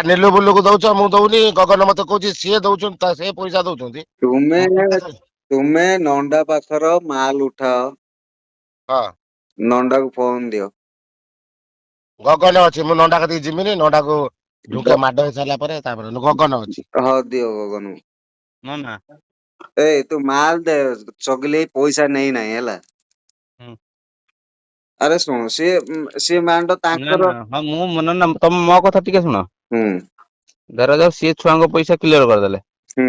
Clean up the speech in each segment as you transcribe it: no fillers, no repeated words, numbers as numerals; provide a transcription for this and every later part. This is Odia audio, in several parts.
ନେଲୁ ବୁଲୁକୁ ଦଉଛ ମୁଁ ଦଉନି ଗଗନ ମତେ କହୁଛି ସିଏ ଦଉଛନ୍ତି ସେ ପଇସା ଦଉଛନ୍ତି। ତୁମେ ତୁମେ ନଣ୍ଡା ପାଖର ମାଲ ଉଠାଅ। ହଁ ନଣ୍ଡାକୁ ଫୋନ ଦିଅ। ଗଗନ ଅଛି ମୁଁ ନଣ୍ଡା କତିକି ଯିବିନି ନଣ୍ଡାକୁ ଢୁକେ ମାଡ ହେଇସାରିଲା ପରେ ତାପରେ ଗଗନ ଅଛି। ହଁ ଦିଅ ଗଗନ। ନା ନା ଏଇ ତୁ ମାଲ ଦେ ଚଗିଲେଇ ପଇସା ନେଇ ନାହିଁ ହେଲା। ଆରେ ଶୁଣ ସିଏ ମାଣ୍ଡ ନା ତାଙ୍କର। ନା ହଁ ମୁଁ ମନେ ନା ତମେ ମୋ କଥା ଟିକେ ଶୁଣ। ହୁଁ ଧରା ଯାଉ ସିଏ ଛୁଆଙ୍କ ପଇସା କ୍ଲିୟର କରିଦେଲେ। ହୁଁ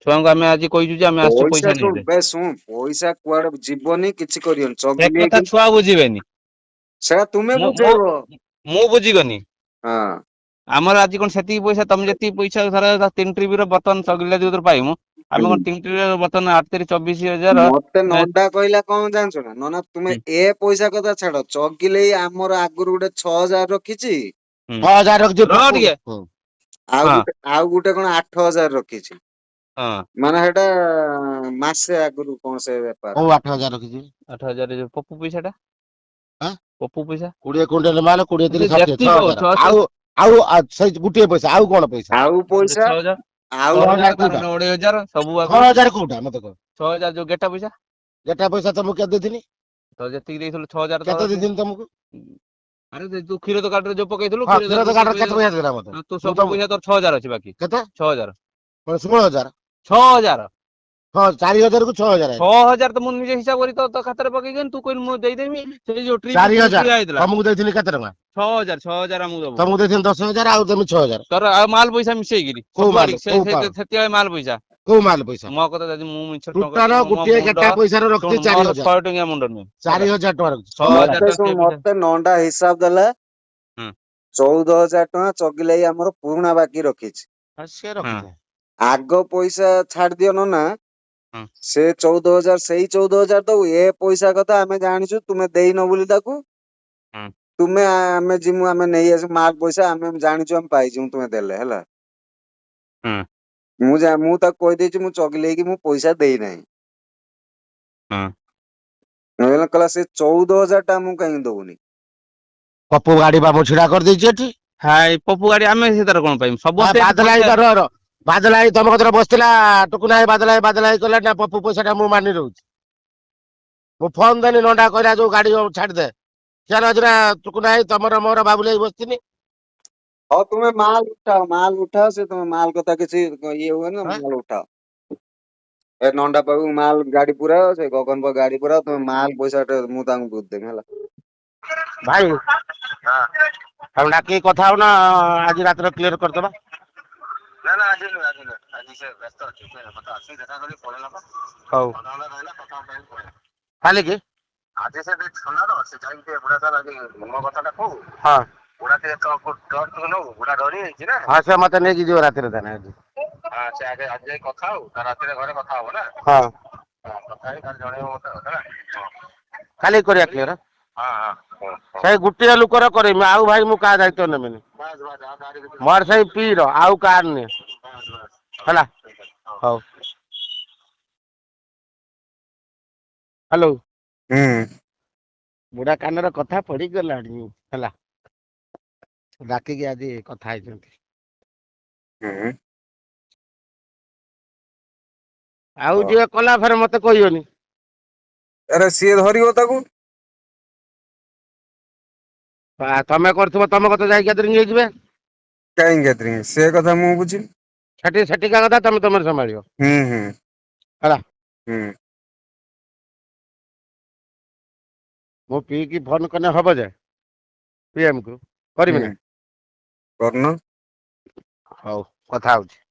ଛୁଆଙ୍କୁ ଆମେ ଆଜି କହିଛୁ ଯେ ଆମେ ଆସୁଛୁ ପଇସା ଶୁଣ ନେଇଦେ। ବେ ଶୁଣ ପଇସା କୁଆଡେ ଯିବନି କିଛି କରିବନି ସେ କଥା ଚଗିଲେଇକି ଛୁଆ ବୁଝିବେନି। ସେଟା ତୁମେ ମୁଁ ବୁଝେଇବ। ମୁଁ ବୁଝିଗନି। ହଁ ଆମର ଆଜି କଣ ସେତିକି ପଇସା ତମେ ଯେତିକି ପଇସା ଧର 3 ଟ୍ରିପର ବର୍ତ୍ତମାନ ଚଗିଲା ଯୋଉଥିରେ ପାଇମୁ ଆମେ ହୁଁ। କଣ 3 ଟ୍ରିପର ବର୍ତ୍ତମାନ 24,000 ମତେ ନଣ୍ଡା କହିଲା କଣ ଜାଣିଛ ନା ନନା ତୁମେ ଏ ପଇସା କଥା ଛାଡ ଚଗିଲେଇ ଆମର ଆଗରୁ ଗୋଟେ 6,000 ରଖିଛି। 6,000 ରଖିଛି ରହ ଟିକେ ହଁ ଆଉ ଗୋଟେ କଣ 8,000 ରଖିଛି। ହଁ ମାନେ ସେଟା ମାସେ ଆଗରୁ କଣ ସେ ବେପାର। କୋଉ 8,000 ରଖିଛି 8,000 ଯୋଉ ପପୁ ପଇସା ଟା ପପୁ ପଇସା 20 କୁଇଣ୍ଟାଲ ମାଲ 20 ସେ 3 60 ଯେତିକି 6,000 ଛଅ ଆଉ ସେଇ ଗୋଟିଏ ପଇସା ଆଉ କଣ ପଇସା ଆଉ ପଇସା 6,000 ଆଉ 6,000 କୋଉଟା ତାର 2,000 ସବୁ ଆକୁ 6,000 କୋଉଟା ମତେ କହ 6,000 ଯୋଉ ଗେଟା ପଇସା ଯେଟା ପଇସା ତମକୁ କେତେ ଦେଇଥିଲି ତ ଯେତିକି ଦେଇଥିଲୁ 6,000 କେତେ ତ ଦେଇଥିଲି ତମକୁ ଆରେ ତୁ କ୍ଷୀର ତ କାର୍ଡରେ ଯୋଉ ପକେଇଥିଲୁ ହଁ କ୍ଷୀର କ୍ଷୀର ତ କାର୍ଡରେ କେତେ ପଇସା ଦେଲା ମତେ ତୁ ମୁଁ ସବୁ ତମ ପଇସା ତୋର 6,000 ଅଛି ବାକି କେତେ 6,000 16,000 6,000 ହଁ 4,000 କୁ 6,000 6,000 ତ ମୁଁ ନିଜେ ହିସାବ କରି ତ ଖାତାରେ ପକେଇକି ତୁ କହିଲୁ ମୁଁ ଦେଇଦେବି ସେଇ ଯୋଉ ଟ୍ରିପ 4,000 ହେଇଥିଲା ତମକୁ ଦେଇଥିଲି କେତେ ଟଙ୍କା 6,000 ଆମକୁ ଦବୁ ତମକୁ ଦେଇଥିଲି 10,000 ଆଉ ତମେ 6,000 ତୋର ଆଉ ମାଲ ପଇସା ମିଶେଇକିରି କୋଉ ସବୁ ମାଲ ଆଡିକି କୋଉ ସେତିକି ମାଲ ପଇସା କୋଉ ମାଲ ପଇସା ମୋ କଥା ଯଦି ମୁଁ ମିଛ ଟଙ୍କା ଟୋଟାଲ ମୋ ଗୋଟିଏ ମୁଣ୍ଡ କେଟା ପଇସାରେ ରଖିଛି ଶୁଣୁ ମୋର 4,000 100 ଟଙ୍କିଆ ମୁଣ୍ଡ ନୁହେଁ ହେଲା 4,000 ଟଙ୍କା ରଖିଛି 6,000 ମତେ ଟଙ୍କା ଶୁଣ ସେ ପଇସା ମତେ ନଣ୍ଡା ହିସାବ ଦେଲା ହୁଁ 14,000 ଟଙ୍କା ଚଗିଲେଇ ଆମର ପୁରୁଣା ବାକି ରଖିଛି। ସେ ରଖିଥାଏ ଆଗ ପଇସା ଛାଡି ଦିଅ ନନା ହୁଁ ସେ 14,000 ସେଇ 14,000 ଦବୁ ଏ ପଇସା କଥା ଆମେ ଜାଣିଛୁ ତୁମେ ଦେଇନ ବୋଲି ତାକୁ ହୁଁ ତୁମେ ଆମେ ଯିମୁ ଆମେ ନେଇ ଆସିବୁ ମାଲ ପଇସା ଆମେ ଜାଣିଛୁ ଆମେ ପାଇଯିବୁ ତୁମେ ଦେଲେ ହେଲା। ହୁଁ ମୁଁ ତାକୁ କହିଦେଇଛି ମୁଁ ଚଗିଲେଇକି ମୁଁ ପଇସା ଦେଇନାହିଁ। ହୁଁ କହିଲା ସେ 14,000 ଟା ମୁଁ କାହିଁକି ଦବୁନି। ପପୁ ଗାଡି ବା ମୁଁ ଛିଡା କରିଦେଇଛି ଏଠି ହାଇ ପପୁ ଗାଡି ଆମେ ସେଥିରେ କଣ ପାଇବୁ ସମସ୍ତେ ଏଠି ବାଦଲ ଭାଇ ପଇସା ବାଦଲ ଭାଇ ତମ କତିରେ ବସିଥିଲା ଟୁକୁନା ଭାଇ ବାଦଲ ଭାଇ କହିଲା ନା ପପୁ ପଇସା ଟା ମୁଁ ମାନି ରହୁଛି ମୁଁ ଫୋନ ଦେନି ନଣ୍ଡା କହିଲା ଯୋଉ ଗାଡି ଛାଡିଦେ ସିଆଡେ ଟୁକୁନା ଭାଇ ତମର ମୋର ବାବୁଲ ଭାଇ ବସିଥିଲି ହଉ ତୁମେ ମାଲ ଉଠାଅ ସେ ତମେ ମାଲ କଥା କିଛି ଇଏ ହୁଏ ନା ମାଲ ଉଠାଅ। ଏ ନଣ୍ଡା ପାଖକୁ ମାଲ ଗାଡି ପୁରାଅ ସେ ଗଗନ ପାଖକୁ ଗାଡି ପୁରାଅ ତମେ ମାଲ ପଇସା ଟା ମୁଁ ତାଙ୍କୁ ବୁଝି ଦେବି ହେଲା। ଭାଇ ଆଉ ଡାକିକି କଥା ହଉନା ଆଜି ରାତିରେ କ୍ଲିୟର କରିଦବା। ନା ନା ଆଜି ନୁହେଁ ଆଜି ସେ ବ୍ୟସ୍ତ ଅଛି ମତେ ଆସିକି ଦେଖା କରି ପଳେଇଲା ତ ହଉ ରହିଲା କଥା ପାଇଁ କାଲି କି ଆଜି ସେ ଟିକେ ଥଣ୍ଡା ତ ସେ ଯାଇକି ଟିକେ ବୁଢା ସାର ଆଜି ମୋ କଥାଟା କହୁ ହଁ ବୁଢା ଟିକେ ଟ୍ରକ୍ ନବୁ ବୁଢା ଡରି ଯାଇଛି ନା ହଁ ସେ ମତେ ନେଇକି ଯିବ ରାତିରେ ତାନେ ଆଜି ହଁ ସେ ଆଜି ଯାଇ କଥା ହଉ ତା ରାତିରେ ଘରେ କଥା ହବ ନା ହଁ ହଁ କଥା ହେଇ କାଲି ଜଣେଇବ ମତେ ହେଲା କାଲି କରିବା କ୍ଲିୟର ହଁ ସେଇ ଗୋଟିଏ ଲୋକର କରିମି ଆଉ ଭାଇ ମୁଁ କାହା ଦାୟିତ୍ୱ ନେବିନି ମୋର ସେଇ ପିର ଆଉ କାହାର ନୁହେଁ ହେଲା ହଉ ହ୍ୟାଲୋ ହୁଁ ବୁଢା କାନରେ କଥା ପଡିଗଲାଣି ହେଲା ଡାକିକି ଆଜି କଥା ହେଇଛନ୍ତି। ହୁଁ ଆଉ ଯିଏ କଲା ଫେରେ ମତେ କହିବନି ଆରେ ସିଏ ଧରିବ ତାକୁ ତମେ କରୁଥିବ ତମ କଥା ଯାଇକି କେତରିଂ ହେଇଯିବେ କାହିଁ ଗ୍ୟାଦରିଂ ସେ କଥା ମୁଁ ବୁଝିବି ସେଠିକା କଥା ତମେ ତମର ସମ୍ଭାଳିବ ହୁଁ ହେଲା ହୁଁ ମୁଁ ପିଇକି ଫୋନ କଲେ ହବ ଯେ ପିଏମ କୁ କରିବି ନା କରୁନ ହଉ କଥା ହଉଛି